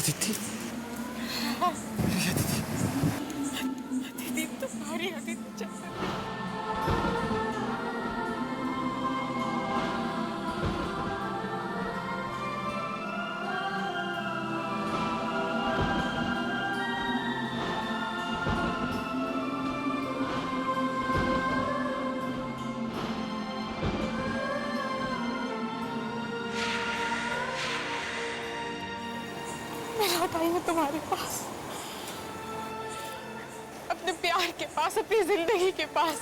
अदिति, मेरी अदिति। दीदी तुम्हारी अदिति। मैं लौट आई हूँ तुम्हारे पास, अपने प्यार के पास, अपनी जिंदगी के पास।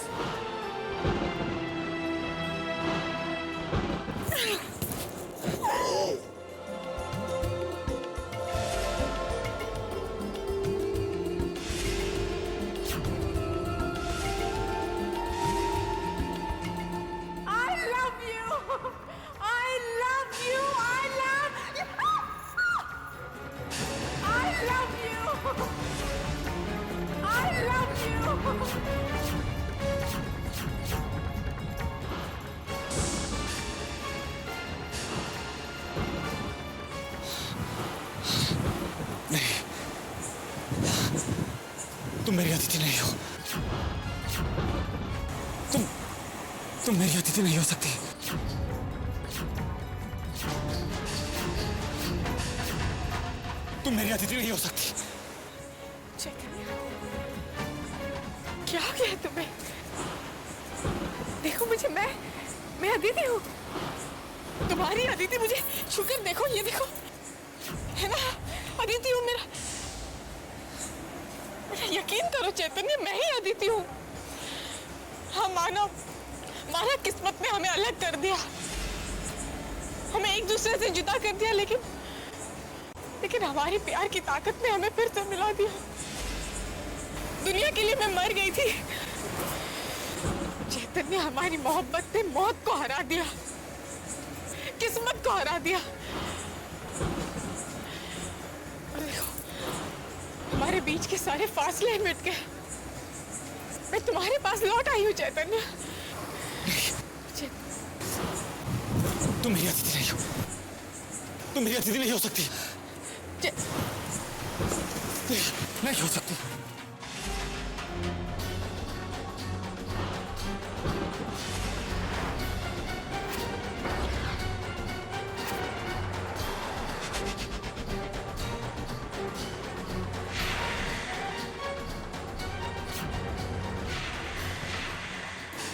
तुम मेरी अतिथि नहीं हो। तुम मेरी अतिथि नहीं हो सकती। तुम मेरी अतिथि नहीं हो सकती। चैतन्य, क्या हो गया तुम्हें? देखो मुझे, मैं अदिति हूँ, तुम्हारी अदिति। मुझे छूकर देखो, ये देखो, है ना, अदिति हूँ। मेरा यकीन करो चैतन्य, मैं ही अदिति हूँ। हाँ, माना किस्मत ने हमें अलग कर दिया, हमें एक दूसरे से जुदा कर दिया, लेकिन हमारी प्यार की ताकत ने हमें फिर से मिला दिया। दुनिया के लिए मैं मर गई थी, चैतन्य हमारी मोहब्बत ने मौत को हरा दिया, किस्मत को हरा दिया। और देखो, हमारे बीच के सारे फासले मिट गए। मैं तुम्हारे पास लौट आई हूँ चैतन्य। तुम मेरी अतिथि नहीं हो। तुम मेरी अतिथि नहीं हो सकती। नहीं हो सकती।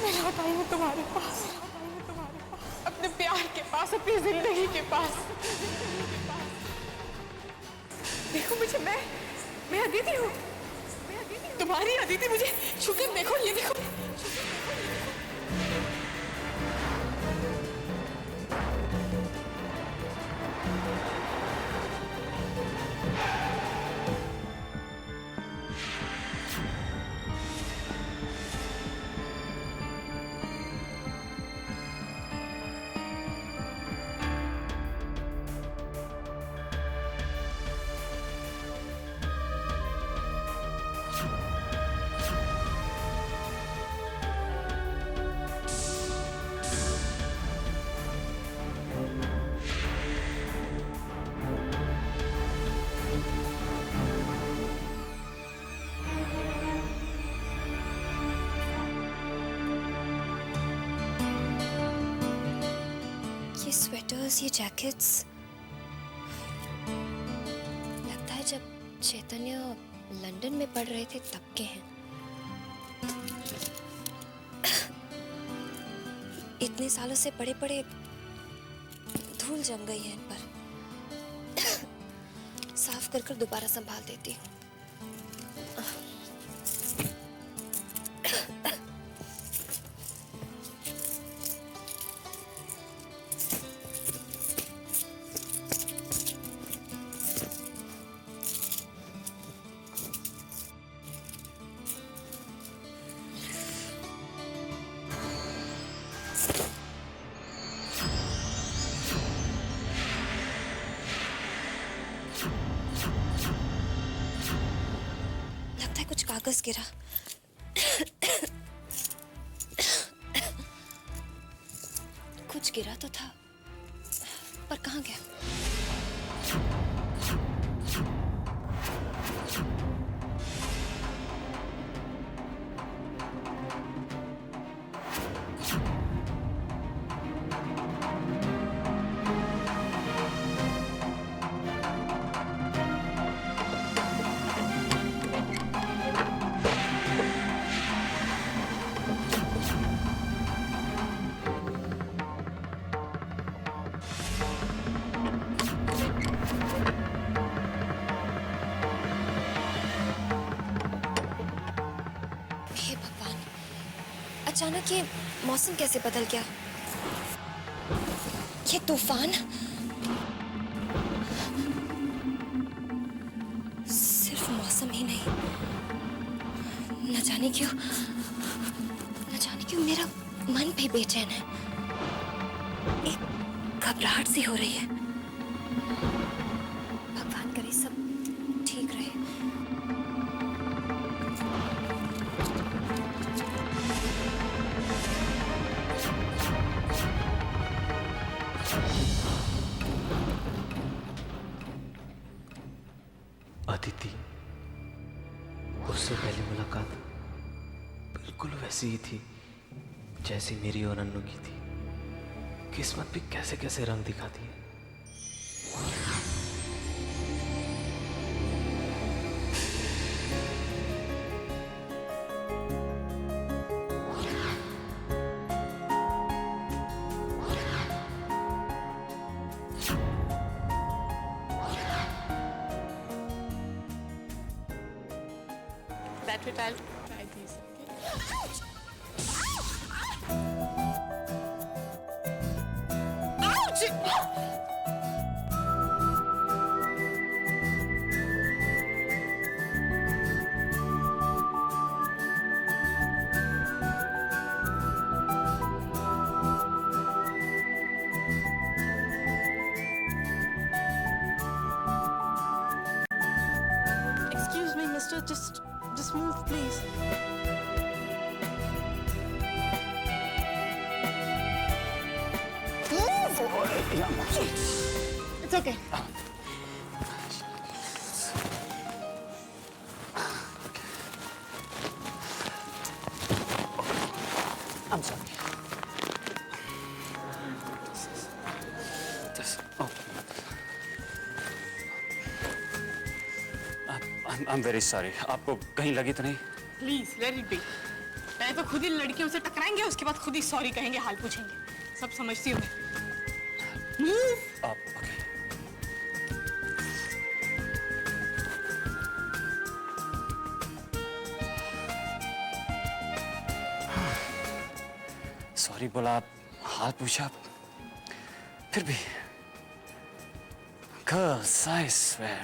मैं लौट आई हूँ तुम्हारे पास, अपने प्यार के पास, अपनी जिंदगी के पास। देखो मुझे, मैं अदिति हूँ, तुम्हारी अदिति। मुझे छूकर देखो, ये देखो। ये स्वेटर्स, ये जैकेट्स, लगता है जब चैतन्य लंदन में पढ़ रहे थे तब के हैं। इतने सालों से पड़े पड़े धूल जम गई है इन पर। साफ कर कर दोबारा संभाल देती हूँ। कागज गिरा। कुछ गिरा तो था, पर कहाँ गया? अचानक ये मौसम कैसे बदल गया? ये तूफान सिर्फ मौसम ही नहीं, न जाने क्यों मेरा मन भी बेचैन है। एक घबराहट सी हो रही है। भगवान करे सब ठीक रहे। अदिति, उससे पहली मुलाकात बिल्कुल वैसी ही थी जैसी मेरी और अन्नू की थी। किस्मत भी कैसे कैसे रंग दिखाती है। That way, I'll try these. Okay? Ouch! Excuse me, mister, just move, please. It's okay. I'm sorry. I'm very sorry. आपको कहीं लगी तो नहीं? Please, let it be. पहले तो खुद ही लड़कियों से टकराएंगे, उसके बाद खुद ही सॉरी कहेंगे, हाल पूछेंगे। सब समझती हूँ मैं। Move. Okay. सॉरी बोला, हाथ पूछा, फिर भी Girls, I swear.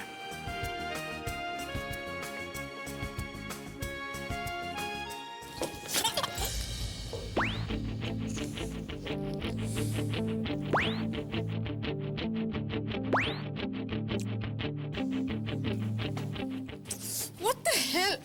What the hell?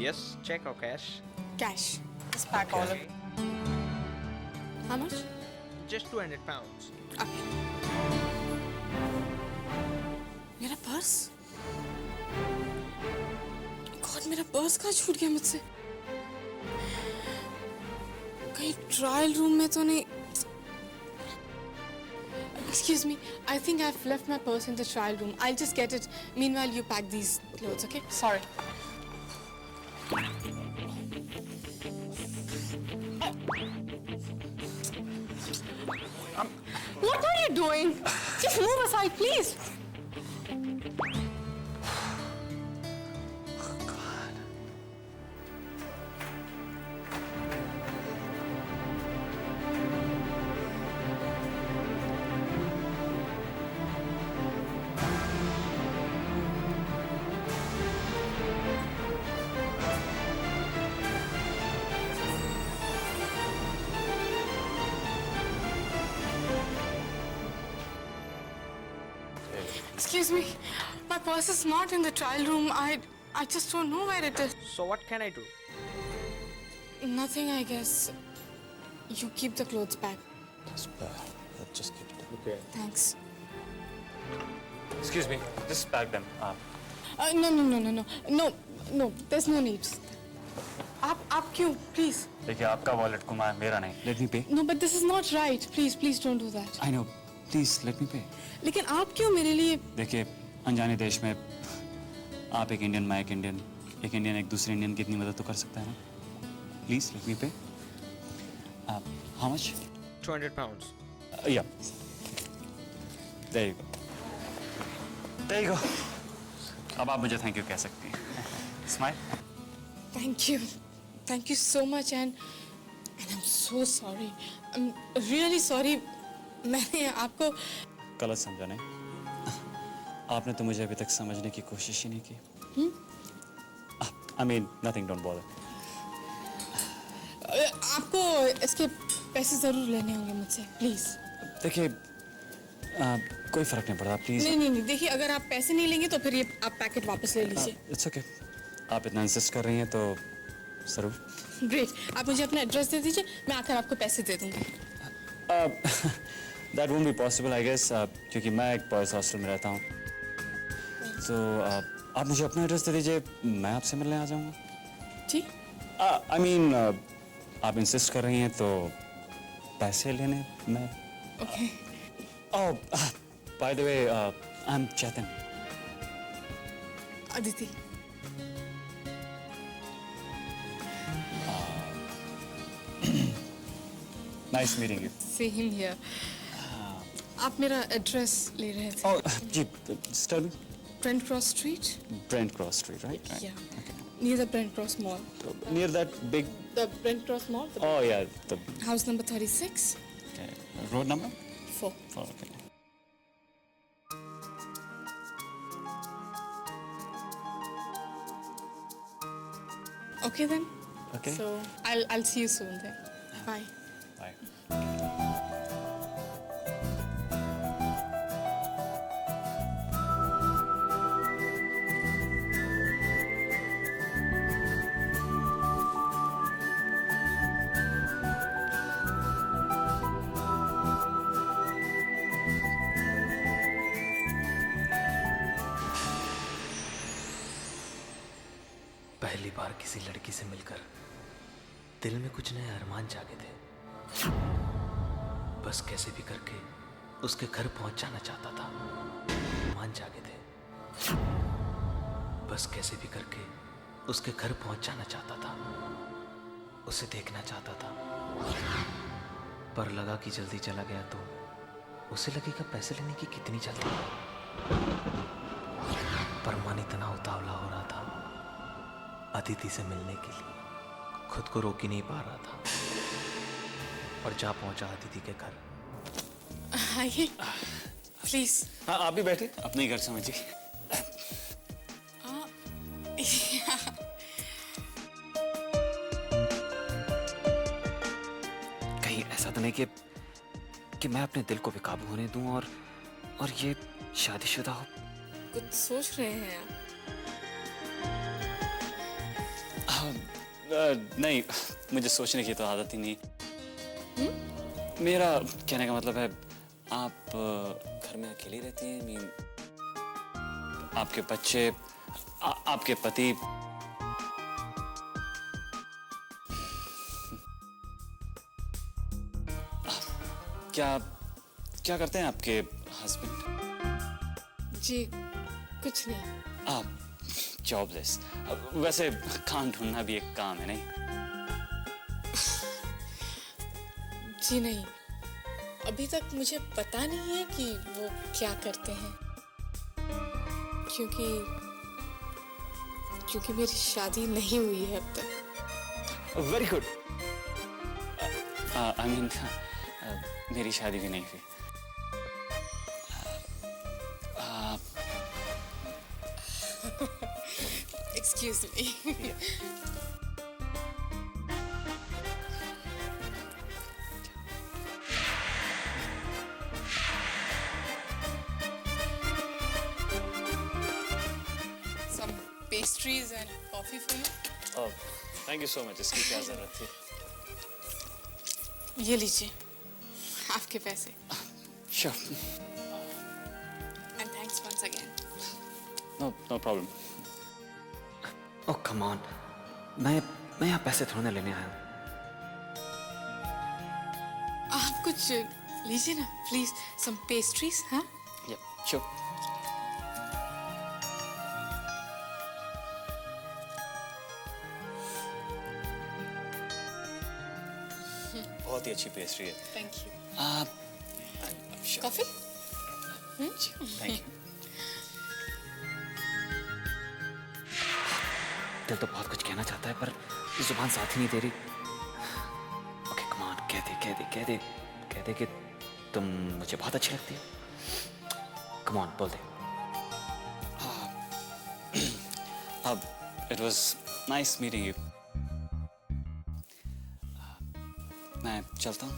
Yes, check or cash? Cash. Just pack all of it. How much? Just 200 pounds. Okay. मेरा पर्स? गॉड, मेरा पर्स कहाँ छूट गया मुझसे? कहीं ट्रायल रूम में तो नहीं? Excuse me, I think I've left my purse in the trial room. I'll just get it. Meanwhile, you pack these clothes, okay? Sorry. What are you doing? Just move aside, please. Excuse me. My purse is not in the trial room. I just don't know where it is. So what can I do? Nothing, I guess. You keep the clothes back. Just keep it. Okay. Thanks. Excuse me, just pack them. No. There's no need. आप क्यों? Please. देखिए आपका wallet को मेरा नहीं. Let me pay. No, but this is not right. Please don't do that. I know. Please let me pay. लेकिन आप क्यों मेरे लिए? देखिए अनजाने देश में आप एक इंडियन, मैं एक इंडियन, एक इंडियन एक दूसरे इंडियन की इतनी मदद तो कर सकता है ना. Please let me pay. How much? 200 pounds. Yeah. There you go. There you go. अब आप मुझे थैंक यू कह सकती हैं. Smile. Thank you so much and I'm so sorry. I'm really sorry. मैंने आपको गलत समझा नहीं. आपने तो मुझे अभी तक समझने की कोशिश ही नहीं की. I mean nothing, don't bother. आपको इसके पैसे जरूर लेने होंगे मुझसे, प्लीज. देखिए कोई फर्क नहीं पड़ता, प्लीज. नहीं, देखिए अगर आप पैसे नहीं लेंगे तो फिर ये आप पैकेट वापस ले लीजिए. It's okay. आप इतना इंसिस्ट कर रही हैं तो जरूर. ग्रेट. आप मुझे अपना एड्रेस दे दीजिए, मैं आकर आपको पैसे दे दूंगी. That won't be possible I guess, क्योंकि मैं एक बॉयज हॉस्टल में रहता हूँ. तो आप मुझे अपना एड्रेस दे दीजिए, मैं आपसे मिलने आ जाऊँगा. जी. आई मीन आप इंसिस्ट कर रही हैं तो पैसे लेने मैं. Okay. Oh by the way I am Chetan. Aditi. Nice meeting you. Same here. आप मेरा एड्रेस ले रहे थे. ओह जी, just tell me. Brent Cross Street. Brent Cross Street, right? Yeah. Okay. Near the Brent Cross Mall. Near that big. The Brent Cross Mall. Oh yeah, the House number 36. okay. Road number? 4. Oh, okay. Okay then. Okay. So I'll see you soon then. Bye. Bye. पहली बार किसी लड़की से मिलकर दिल में कुछ नए अरमान जागे थे. बस कैसे भी करके उसके घर पहुंच जाना चाहता था. अरमान जागे थे. बस कैसे भी करके उसके घर पहुंच जाना चाहता था. उसे देखना चाहता था. पर लगा कि जल्दी चला गया तो उसे लगेगा पैसे लेने की कितनी जल्दी. पर मन इतना उतावला हो रहा था अदिति से मिलने के लिए, खुद को रोक ही नहीं पा रहा था. और जा पहुंचा अदिति के घर. आइए प्लीज. हाँ आप भी बैठे, अपने ही घर समझिए. कहीं ऐसा तो नहीं कि मैं अपने दिल को बेकाबू होने दूं और ये शादीशुदा हो. कुछ सोच रहे हैं आप? नहीं, मुझे सोचने की तो आदत ही नहीं. मेरा कहने का मतलब है आप घर में अकेली रहती हैं. मीन आपके बच्चे, आपके पति. क्या करते हैं आपके हस्बैंड? जी कुछ नहीं. आप जॉबलेस. वैसे काम ढूंढना भी एक काम है नहीं? जी नहीं, अभी तक मुझे पता नहीं है कि वो क्या करते हैं, क्योंकि मेरी शादी नहीं हुई है अब तक. Very good. आई मीन मेरी शादी भी नहीं हुई. Excuse me. pastries and coffee for you. Thank you so much, इसकी क्या ज़रूरत थी? ये लीजिए आपके पैसे. Sure. And thanks once again. No problem. Oh come on, मैं यहाँ पैसे थोड़ा ना लेने आया हूँ. आप कुछ लीजिए ना प्लीज. Some pastries, हाँ? Yeah, sure. बहुत ही अच्छी पेस्ट्री है. Thank you. Sure. Coffee? Thank you. दिल तो बहुत कुछ कहना चाहता है पर जुबान साथ ही नहीं दे रही. ओके कम ऑन, कह दे कि तुम मुझे बहुत अच्छी लगती हो. कम ऑन, बोल दे. It was nice meeting you. मैं चलता हूँ.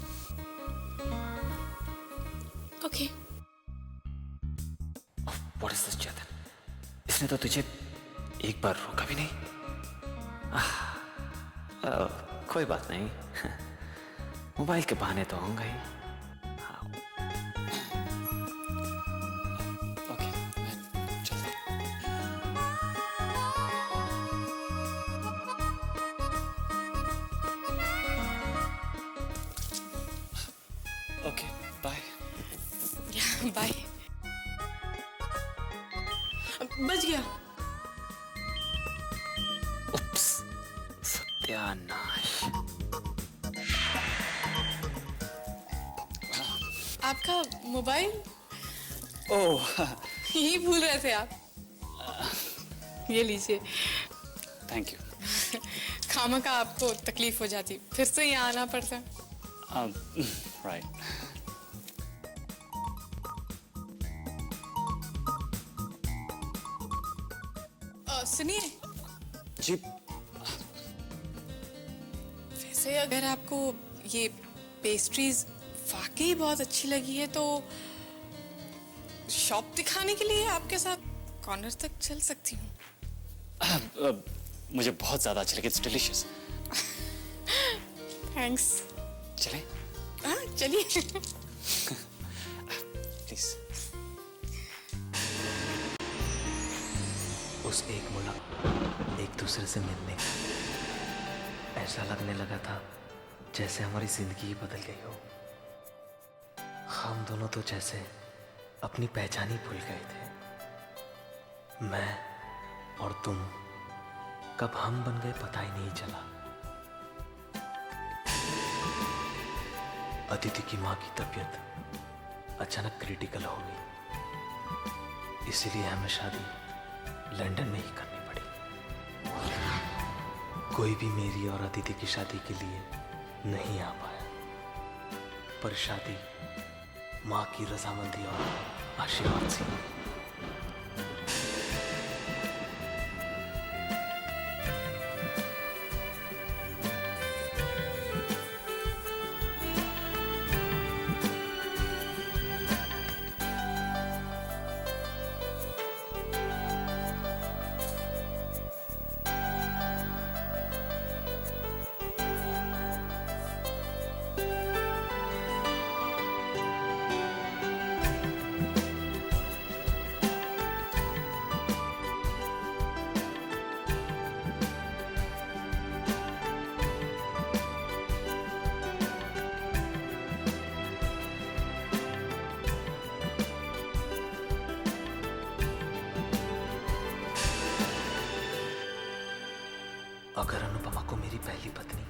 Okay. व्हाट इज दिस चेतन? इसने तो तुझे एक बार रोका भी नहीं. कोई बात नहीं. मोबाइल के बहाने तो होंगे ही. ओके, मैं चलता हूँ. Okay, bye. Yeah, bye. बच गया. उप्स, सत्यानाश. आपका मोबाइल ओह, यही भूल रहे थे आप. ये लीजिए. Thank you. खामा का आपको तकलीफ हो जाती, फिर से यहाँ आना पड़ता. राइट. सुनिए, जी. वैसे अगर आपको ये पेस्ट्रीज वाकई बहुत अच्छी लगी है तो शॉप दिखाने के लिए आपके साथ कॉर्नर तक चल सकती हूँ. मुझे बहुत ज़्यादा अच्छी लगी. It's delicious. थैंक्स. चले हाँ चलिए. प्लीज. उस एक मुलाकात, एक दूसरे से मिलने, ऐसा लगने लगा था जैसे हमारी जिंदगी ही बदल गई हो. हम दोनों तो जैसे अपनी पहचान ही भूल गए थे. मैं और तुम कब हम बन गए पता ही नहीं चला. अदिति की माँ की तबीयत अचानक क्रिटिकल हो गई, इसीलिए हमें शादी लंदन में ही करनी पड़ी. कोई भी मेरी और अदिति की शादी के लिए नहीं आ पाया, पर शादी माँ की रजामंदी और आशीर्वाद से. अगर अनुपमा को मेरी पहली पत्नी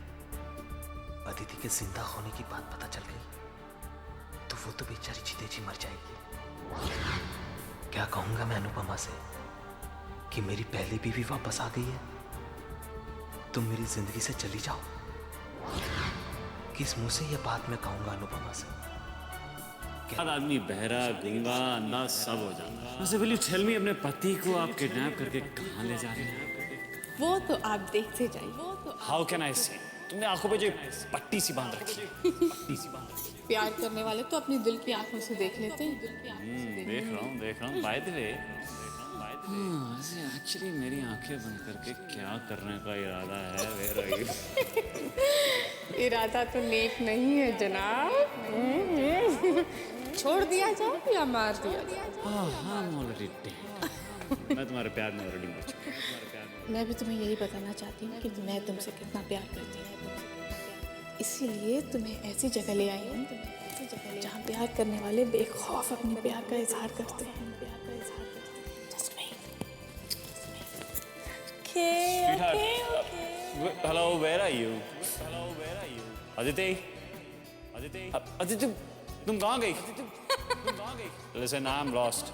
अदिति के जिंदा होने की बात पता चल गई तो वो तो बेचारी जीते जी मर जाएगी. क्या कहूंगा मैं अनुपमा से कि मेरी पहली बीवी वापस आ गई है, तुम मेरी जिंदगी से चली जाओ? किस मुंह से ये बात मैं कहूंगा अनुपमा से? आदमी बहरा, गूंगा, अंधा सब हो जाता. वैसे विल यू टेल मी, अपने पति को आप किडनैप करके कहाँ ले जा रहे हैं? वो तो आप देखते जाइए. हाउ कैन आई सी? तुमने आंखों पे जो पट्टी सी बांध रखी है. पट्टी सी बांध रखी है. प्यार करने वाले तो अपनी दिल की आंखों से देख लेते हैं. देख रहा हूँ. बाय द वे, वैसे एक्चुअली मेरी आंखें बंद करके क्या करने का इरादा है वेरा ये? इरादा तो नेक नहीं है जनाब। छोड़ दिया जाए या मार दिया जाए? I'm already dead. मैं तुम्हारे प्यार में ऑलरेडी मर चुका हूँ। मैं भी तुम्हें यही बताना चाहती हूँ कि मैं तुमसे कितना प्यार करती हूँ। इसीलिए तुम्हें ऐसी जगह ले आई हूँ जहाँ प्यार करने वाले बेखौफ अपने प्यार का इजहार करते हैं। Just wait. Hello, where are you? Aditi? Aditi, तुम कहाँ गई? Listen, I'm lost.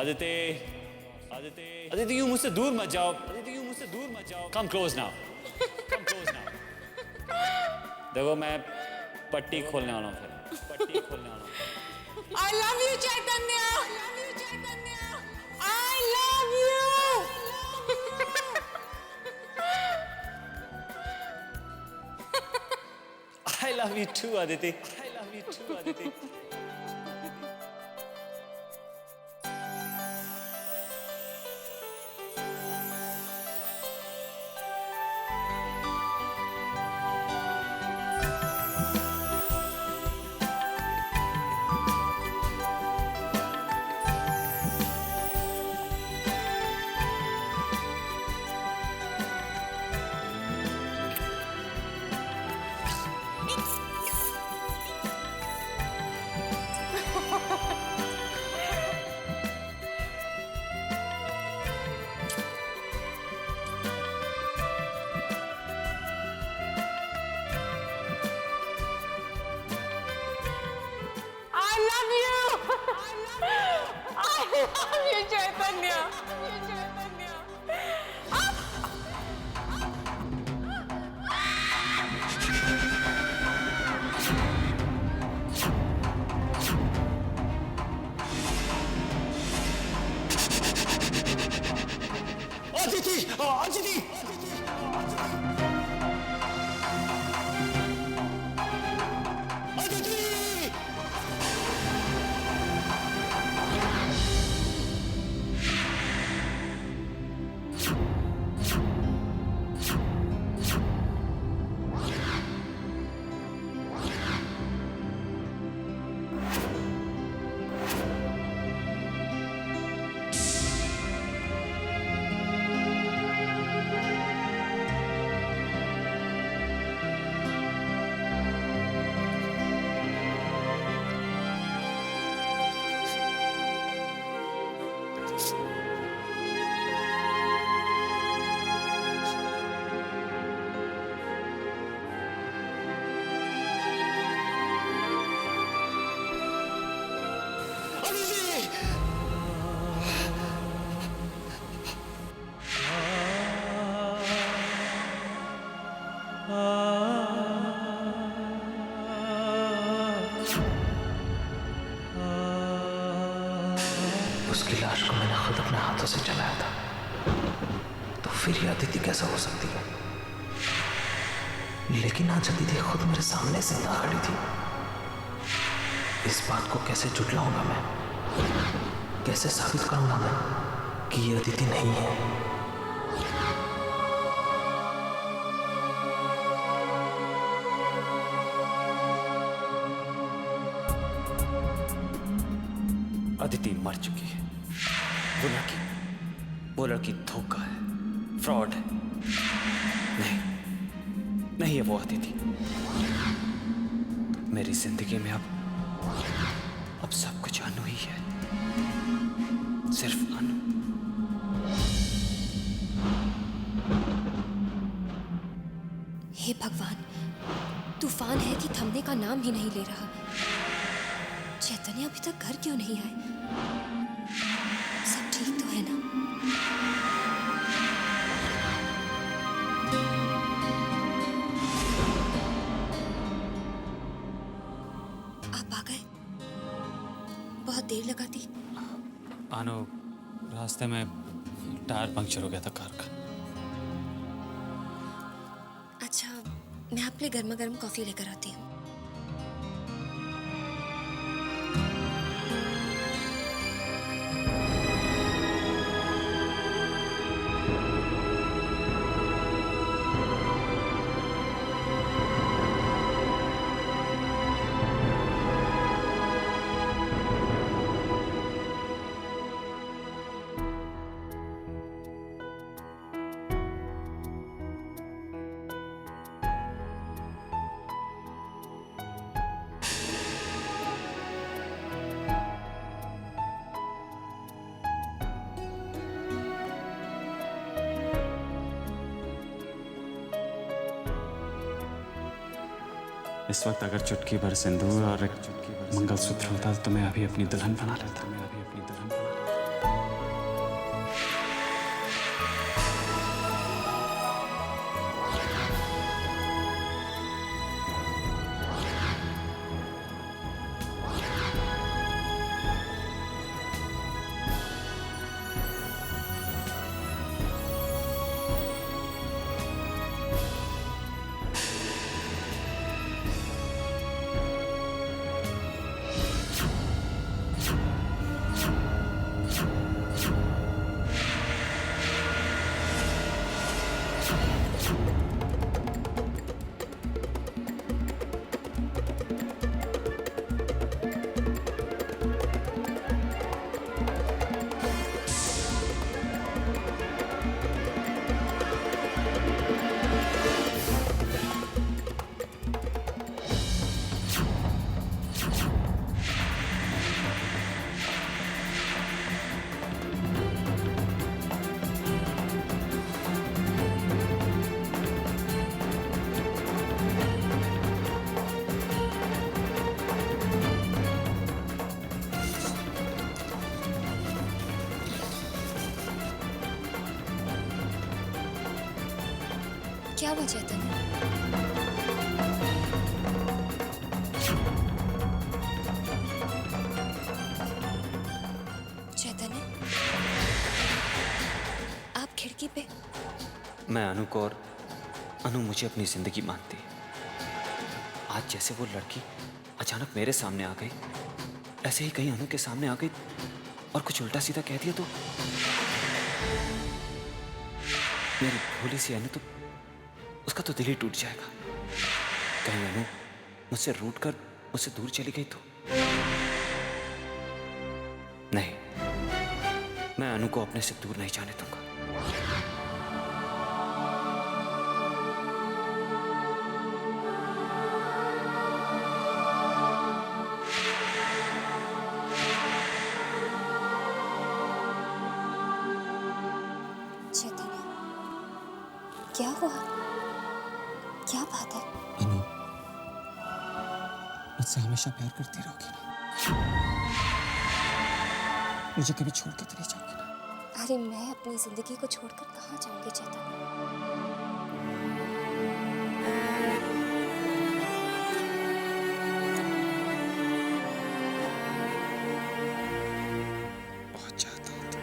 Aditi, you मुझसे दूर मत जाओ. Come close now. देखो मैं पट्टी खोलने वाला हूँ फिर. I love you, Chaitanya. I love you. I love you too, Aditi. Chaitanya. उसकी लाश को मैंने खुद अपने हाथों से जलाया था, तो फिर ये अदिति कैसे हो सकती है? लेकिन आज अदिति खुद मेरे सामने जिंदा खड़ी थी। इस बात को कैसे झुठलाऊंगा मैं? कैसे साबित करूंगा मैं कि ये अदिति नहीं है? अदिति मर चुकी है। वो लड़की धोखा है, फ्रॉड है। नहीं है वो अदिति। मेरी जिंदगी में अब सब कुछ अनु ही है, सिर्फ अनु। हे भगवान, तूफान है कि थमने का नाम ही नहीं ले रहा। चैतन्य अभी तक घर क्यों नहीं आए? सब ठीक तो है ना? आप आ गए? बहुत देर लगा दी। अनु, रास्ते में टायर पंक्चर हो गया था कार का। अच्छा, मैं आपके लिए गर्मा गर्म कॉफी लेकर आती हूँ। इस वक्त अगर चुटकी भर सिंदूर और एक मंगलसूत्र होता तो मैं अभी अपनी दुल्हन बना लेता। क्या हुआ चैतन्य? चैतन्य, आप खिड़की पे? मैं अनु को और अनु मुझे अपनी जिंदगी मानती है। आज जैसे वो लड़की अचानक मेरे सामने आ गई, ऐसे ही कहीं अनु के सामने आ गई और कुछ उल्टा सीधा कह दिया तो मेरी भोली सी अनु तो उसका तो दिल ही टूट जाएगा। कहीं अनु मुझसे रूठ कर मुझसे दूर चली गई तो नहीं, मैं अनु को अपने से दूर नहीं जाने दूंगा। चैतन्य, क्या हुआ? क्या बात है? अनु, मुझसे हमेशा प्यार करती रहोगी ना? मुझे कभी छोड़ के तो नहीं जाओगी ना? अरे मैं अपनी जिंदगी को छोड़कर कहाँ जाऊंगी चैतन्य? बहुत चाहता हूँ तुम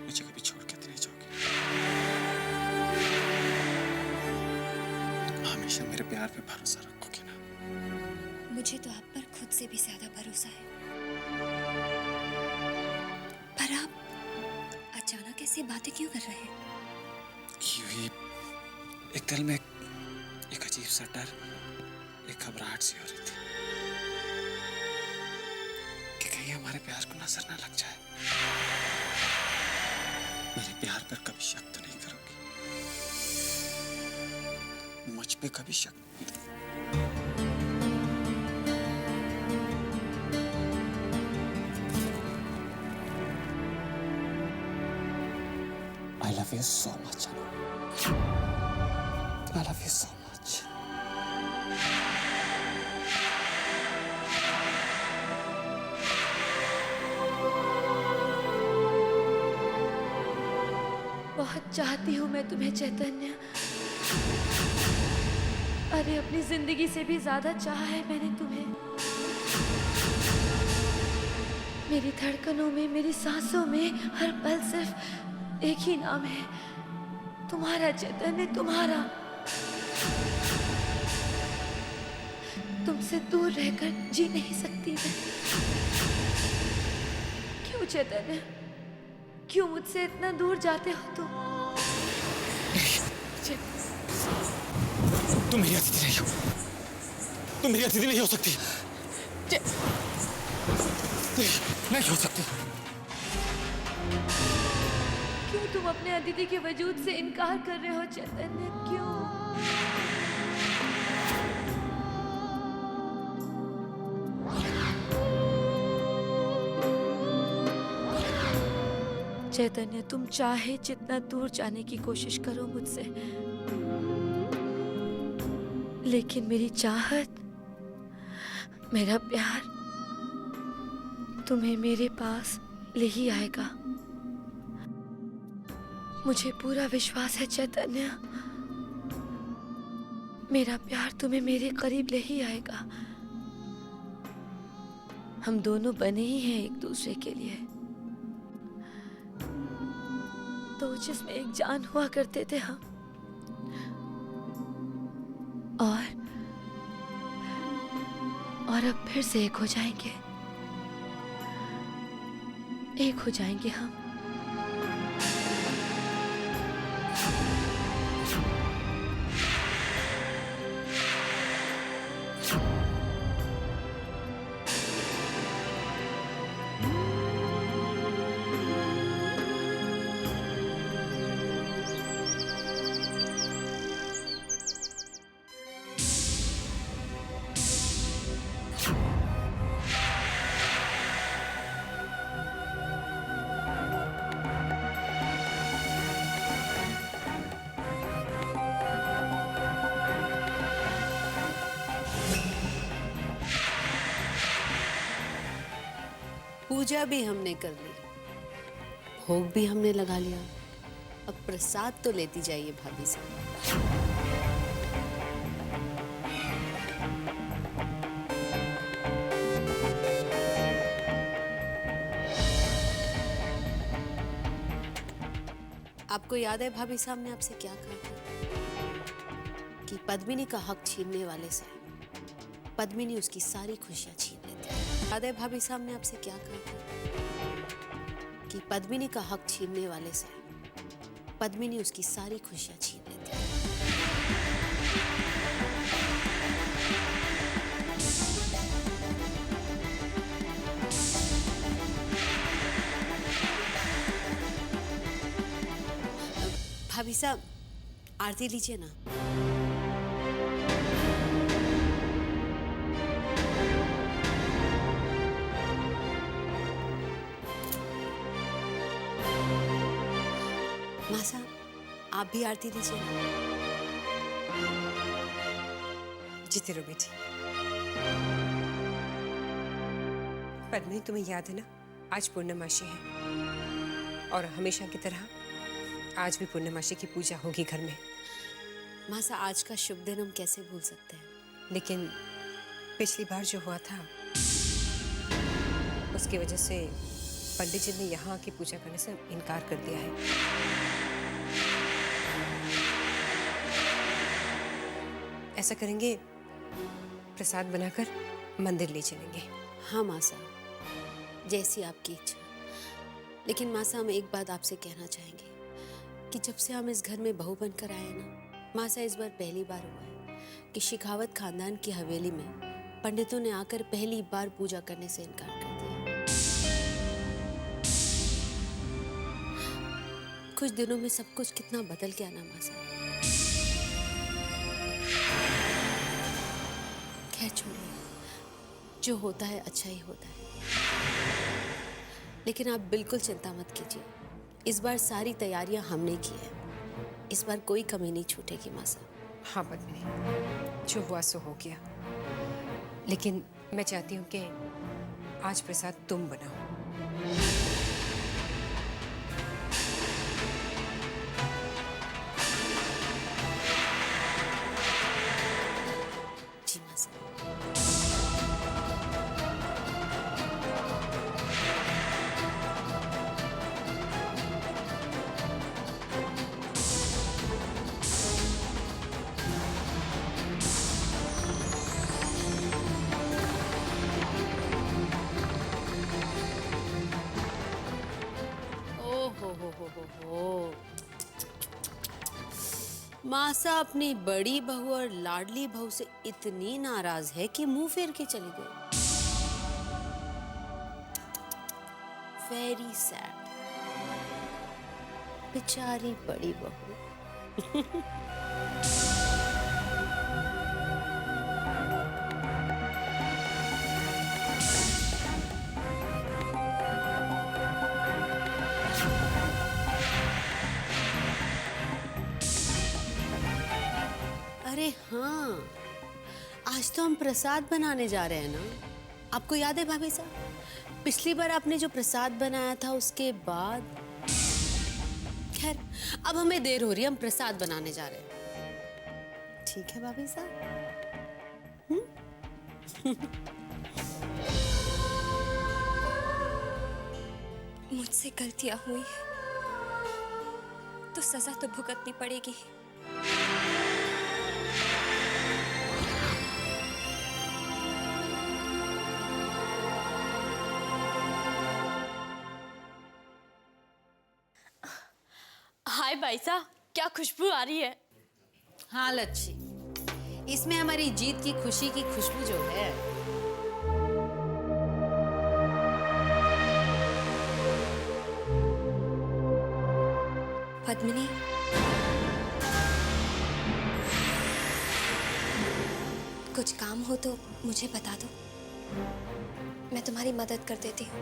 मुझे कभी छोड़ के तो नहीं जाओगी? तुम हमेशा मेरे प्यार पे भरोसा रखोगी ना? मुझे तो आप पर खुद से भी ज्यादा भरोसा है। पर आप अचानक ऐसी बातें क्यों कर रहे हैं? यूं ही एक दिल में एक अजीब सा डर, एक घबराहट सी हो रही थी कि कहीं हमारे प्यार को नजर ना लग जाए। मेरे प्यार पर कभी शक तो नहीं करोगी? मुझ पे कभी शक? I love you so much, Anu. I love you so much. बहुत चाहती हूँ मैं तुम्हें चैतन्य। अरे अपनी जिंदगी से भी ज्यादा चाहा है मैंने तुम्हें। मेरी धड़कनों में, मेरी सांसों में हर पल सिर्फ एक ही नाम है, तुम्हारा चैतन्य, तुम्हारा। तुमसे दूर रहकर जी नहीं सकती मैं। क्यों चैतन्य, क्यों मुझसे इतना दूर जाते हो तुम? तुम मेरी अतिथि नहीं हो। तुम मेरी अतिथि नहीं हो सकती। नहीं हो सकती। क्यों तुम अपने अतिथि के वजूद से इनकार कर रहे हो चैतन्य? क्यों? चैतन्य, तुम चाहे जितना दूर जाने की कोशिश करो मुझसे, लेकिन मेरी चाहत, मेरा प्यार तुम्हें मेरे पास ले ही आएगा। मुझे पूरा विश्वास है चैतन्य, मेरा प्यार तुम्हें मेरे करीब ले ही आएगा। हम दोनों बने ही हैं एक दूसरे के लिए। दो जिसमें एक जान हुआ करते थे हम, और अब फिर से एक हो जाएंगे, एक हो जाएंगे हम। पूजा भी हमने कर ली, भोग भी हमने लगा लिया, अब प्रसाद तो लेती जाइए भाभी से। आपको याद है भाभी साहब ने आपसे क्या कहा था कि पद्मिनी का हक छीनने वाले से पद्मिनी उसकी सारी खुशियां छीन लेती है। याद है भाभी साहब ने आपसे क्या कहा था कि पद्मिनी का हक छीनने वाले से पद्मिनी उसकी सारी खुशियां छीन लेती है। भाभी साहब आरती लीजिए ना। माँ साहब आप भी आरती लीजिए ना। जीते रहो बेटी। पद्मिनी तुम्हें याद है ना, आज पूर्णमासी है और हमेशा की तरह आज भी पूर्णमासी की पूजा होगी घर में। माँ साहब आज का शुभ दिन हम कैसे भूल सकते हैं। लेकिन पिछली बार जो हुआ था उसकी वजह से पंडित जी ने यहाँ आके पूजा करने से इनकार कर दिया है। ऐसा करेंगे, प्रसाद बनाकर मंदिर ले चलेंगे। हाँ माँ साहब जैसी आपकी इच्छा। लेकिन माँ साहब हम एक बात आपसे कहना चाहेंगे कि जब से हम इस घर में बहू बनकर आए हैं ना माँ साहब, इस बार पहली बार हुआ है कि शेखावत खानदान की हवेली में पंडितों ने आकर पहली बार पूजा करने से इनकार कर दिया। कुछ दिनों में सब कुछ कितना बदल गया ना माँ साहब। खैर छोड़िए, जो होता है अच्छा ही होता है। लेकिन आप बिल्कुल चिंता मत कीजिए, इस बार सारी तैयारियां हमने की है, इस बार कोई कमी नहीं छूटेगी माँ साहब। हाँ पद्मिनी, जो हुआ सो हो गया। लेकिन मैं चाहती हूँ कि आज प्रसाद तुम बनाओ। जी माँ साहब। हो। मासा अपनी बड़ी बहू और लाडली बहू से इतनी नाराज है कि मुंह फेर के चली गई। वेरी सैड, बेचारी बड़ी बहू। अरे हाँ, आज तो हम प्रसाद बनाने जा रहे हैं ना, आपको याद है भाभी साहब? पिछली बार आपने जो प्रसाद बनाया था उसके बाद। खैर, अब हमें देर हो रही है, हम प्रसाद बनाने जा रहे हैं। ठीक है भाभी साहब? मुझसे गलतियां हुई तो सजा तो भुगतनी पड़ेगी। हाय बाईसा, क्या खुशबू आ रही है। हाँ लच्छी, इसमें हमारी जीत की खुशी की खुशबू जो है। पद्मिनी, कुछ काम हो तो मुझे बता दो, मैं तुम्हारी मदद कर देती हूँ।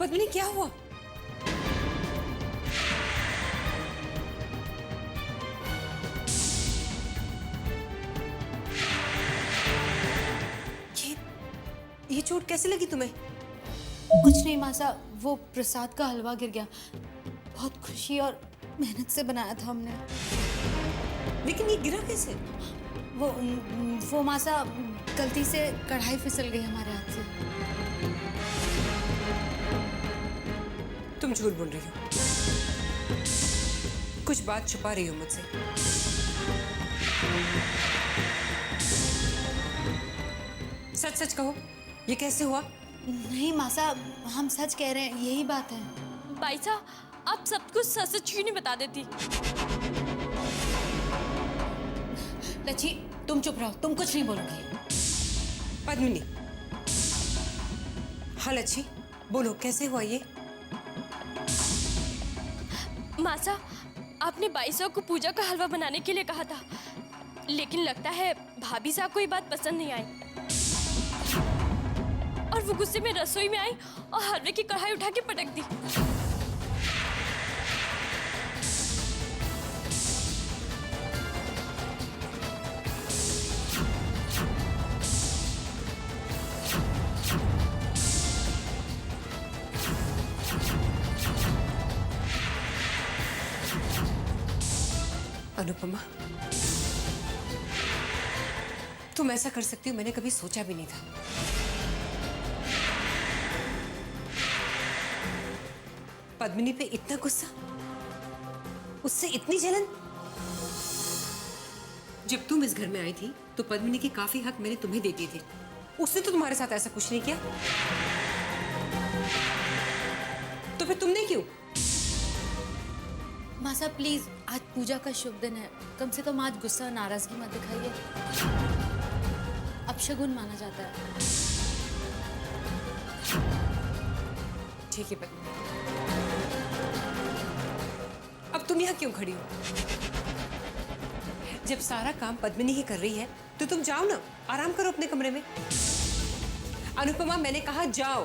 पद्मिनी, क्या हुआ? ये चोट कैसे लगी तुम्हें? कुछ नहीं मासा, वो प्रसाद का हलवा गिर गया। बहुत खुशी और मेहनत से बनाया था हमने। लेकिन ये गिरा कैसे? वो मासा, गलती से कढ़ाई फिसल गई हमारे हाथ से। तुम झूठ बोल रही हो, कुछ बात छुपा रही हो मुझसे। सच सच कहो, ये कैसे हुआ? नहीं मासा, हम सच कह रहे हैं, यही बात है। बाईसा, आप सब कुछ सच सच क्यों नहीं बता देती? लच्छी, तुम चुप रहो, तुम कुछ नहीं बोलोगी। पद्मिनी, हाँ लच्छी, बोलो कैसे हुआ ये? मासा, आपने बाईसा को पूजा का हलवा बनाने के लिए कहा था, लेकिन लगता है भाभी साहब को ये बात पसंद नहीं आई और वो गुस्से में रसोई में आई और हलवे की कढ़ाई उठा के पटक दी। अनुपमा, तुम ऐसा कर सकती हो, मैंने कभी सोचा भी नहीं था। पद्मिनी पे इतना गुस्सा, उससे इतनी जलन। जब तुम इस घर में आई थी तो पद्मिनी के काफी हक मैंने तुम्हें दे दिए थे। उसने तो तुम्हारे साथ ऐसा कुछ नहीं किया, तो फिर तुमने क्यों? मासा प्लीज, आज पूजा का शुभ दिन है, कम से कम आज गुस्सा नाराजगी मत दिखाइए। अपशगुन माना जाता है। ठीक है पद्मिनी, अब तुम यहाँ क्यों खड़ी हो? जब सारा काम पद्मिनी ही कर रही है तो तुम जाओ ना, आराम करो अपने कमरे में। अनुपमा, मैंने कहा जाओ।